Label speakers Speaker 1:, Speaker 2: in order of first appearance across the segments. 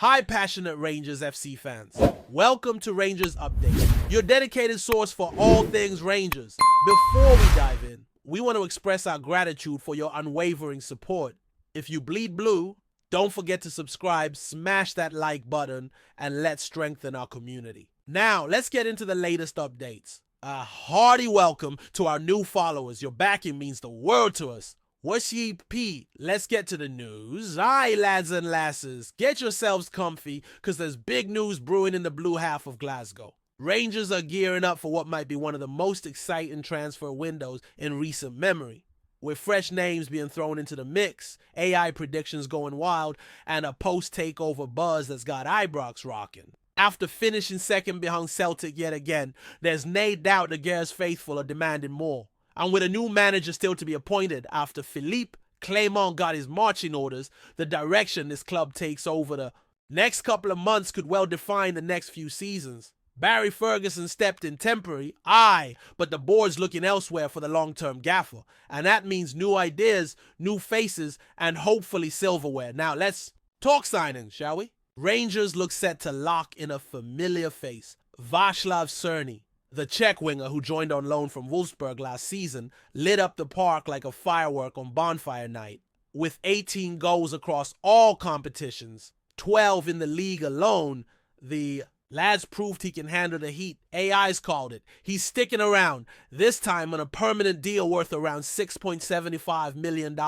Speaker 1: Hi, passionate Rangers FC fans. Welcome to Rangers Update, your dedicated source for all things Rangers. Before we dive in, we want to express our gratitude for your unwavering support. If you bleed blue, don't forget to subscribe, smash that like button, and let's strengthen our community. Now, let's get into the latest updates. A hearty welcome to our new followers. Your backing means the world to us. What's ye P? Let's get to the news. Aye, lads and lasses, get yourselves comfy, because there's big news brewing in the blue half of Glasgow. Rangers are gearing up for what might be one of the most exciting transfer windows in recent memory. With fresh names being thrown into the mix, AI predictions going wild, and a post-takeover buzz that's got eyebrows rocking. After finishing second behind Celtic yet again, there's no doubt the Gers faithful are demanding more. And with a new manager still to be appointed after Philippe Clement got his marching orders, the direction this club takes over the next couple of months could well define the next few seasons. Barry Ferguson stepped in temporary, aye, but the board's looking elsewhere for the long-term gaffer. And that means new ideas, new faces, and hopefully silverware. Now let's talk signings, shall we? Rangers look set to lock in a familiar face, Vashlav Cerny. The Czech winger who joined on loan from Wolfsburg last season lit up the park like a firework on bonfire night. With 18 goals across all competitions, 12 in the league alone, the lad's proved he can handle the heat. AI's called it. He's sticking around, this time on a permanent deal worth around $6.75 million.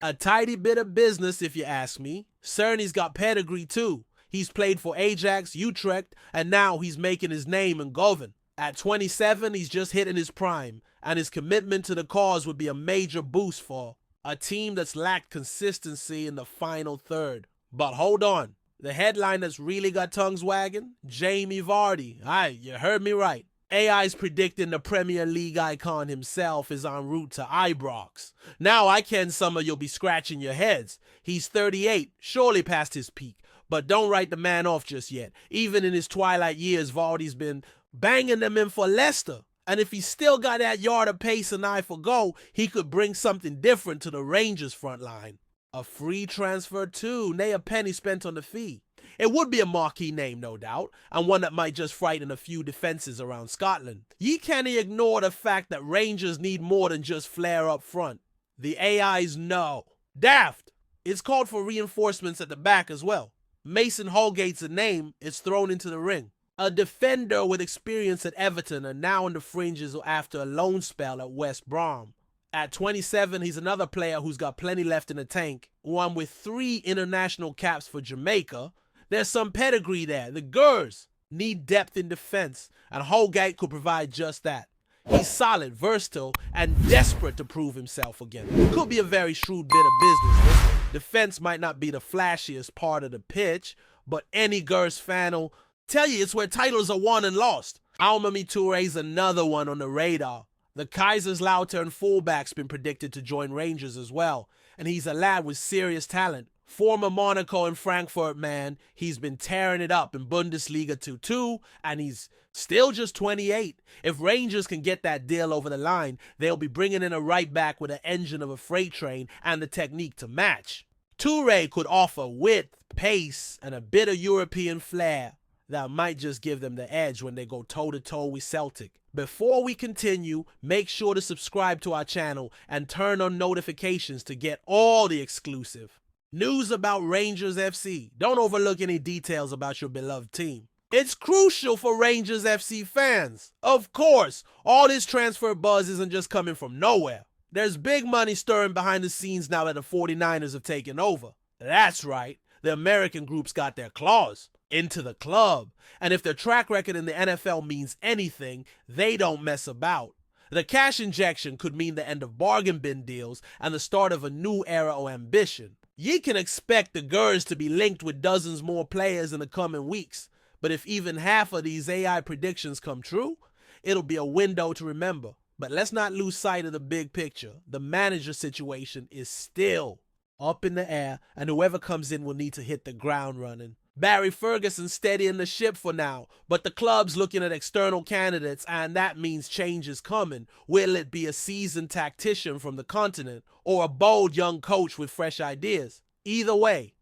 Speaker 1: A tidy bit of business if you ask me. Cerny's got pedigree too. He's played for Ajax, Utrecht, and now he's making his name in Govan. At 27, he's just hitting his prime, and his commitment to the cause would be a major boost for a team that's lacked consistency in the final third. But hold on, the headline that's really got tongues wagging? Jamie Vardy. Aye, you heard me right. AI's predicting the Premier League icon himself is en route to Ibrox. Now I ken some of you'll be scratching your heads. He's 38, surely past his peak, but don't write the man off just yet. Even in his twilight years, Vardy's been banging them in for Leicester. And if he's still got that yard of pace and eye for goal, he could bring something different to the Rangers front line. A free transfer too, nay a penny spent on the fee. It would be a marquee name, no doubt, and one that might just frighten a few defenses around Scotland. Ye can't ignore the fact that Rangers need more than just flair up front. The AIs know. Daft! It's called for reinforcements at the back as well. Mason Holgate's a name, it's thrown into the ring. A defender with experience at Everton and now on the fringes after a loan spell at West Brom. At 27, he's another player who's got plenty left in the tank, one with 3 international caps for Jamaica. There's some pedigree there. The Gers need depth in defense, and Holgate could provide just that. He's solid, versatile, and desperate to prove himself again. Could be a very shrewd bit of business. Defense might not be the flashiest part of the pitch, but any Gers fan will tell you it's where titles are won and lost. Alma Toure is another one on the radar. The Kaiserslautern fullback's been predicted to join Rangers as well, and he's a lad with serious talent. Former Monaco and Frankfurt man, he's been tearing it up in Bundesliga 2-2, and he's still just 28. If Rangers can get that deal over the line, they'll be bringing in a right back with an engine of a freight train and the technique to match. Toure could offer width, pace, and a bit of European flair that might just give them the edge when they go toe-to-toe with Celtic. Before we continue, make sure to subscribe to our channel and turn on notifications to get all the exclusive news about Rangers FC. Don't overlook any details about your beloved team. It's crucial for Rangers FC fans. Of course, all this transfer buzz isn't just coming from nowhere. There's big money stirring behind the scenes now that the 49ers have taken over. That's right, the American groups got their claws into the club, and if their track record in the NFL means anything, they don't mess about. The cash injection could mean the end of bargain bin deals and the start of a new era of ambition. Ye can expect the Gers to be linked with dozens more players in the coming weeks, but if even half of these AI predictions come true, it'll be a window to remember. But let's not lose sight of the big picture. The manager situation is still up in the air, and whoever comes in will need to hit the ground running. Barry Ferguson steadying the ship for now, but the club's looking at external candidates, and that means change is coming. Will it be a seasoned tactician from the continent or a bold young coach with fresh ideas? Either way,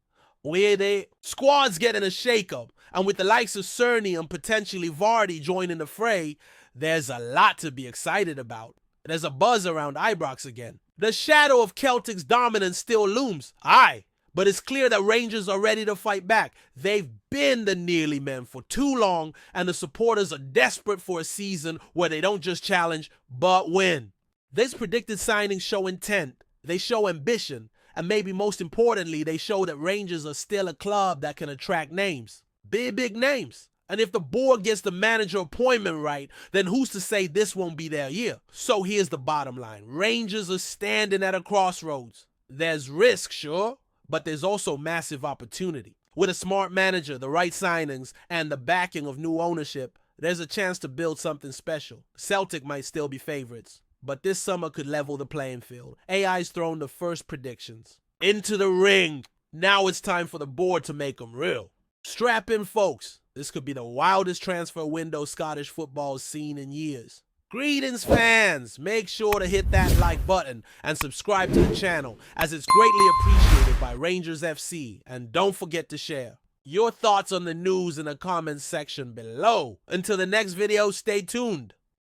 Speaker 1: where the squad's getting a shakeup, and with the likes of Cerny and potentially Vardy joining the fray, there's a lot to be excited about. There's a buzz around Ibrox again. The shadow of Celtic's dominance still looms, aye, but it's clear that Rangers are ready to fight back. They've been the nearly men for too long, and the supporters are desperate for a season where they don't just challenge, but win. These predicted signings show intent, they show ambition, and maybe most importantly, they show that Rangers are still a club that can attract names. Big names. And if the board gets the manager appointment right, then who's to say this won't be their year? So here's the bottom line. Rangers are standing at a crossroads. There's risk, sure, but there's also massive opportunity. With a smart manager, the right signings, and the backing of new ownership, there's a chance to build something special. Celtic might still be favorites, but this summer could level the playing field. AI's thrown the first predictions. Into the ring. Now it's time for the board to make them real. Strap in, folks. This could be the wildest transfer window Scottish football's seen in years. Greetings, fans! Make sure to hit that like button and subscribe to the channel, as it's greatly appreciated by Rangers FC. And don't forget to share your thoughts on the news in the comments section below. Until the next video, stay tuned.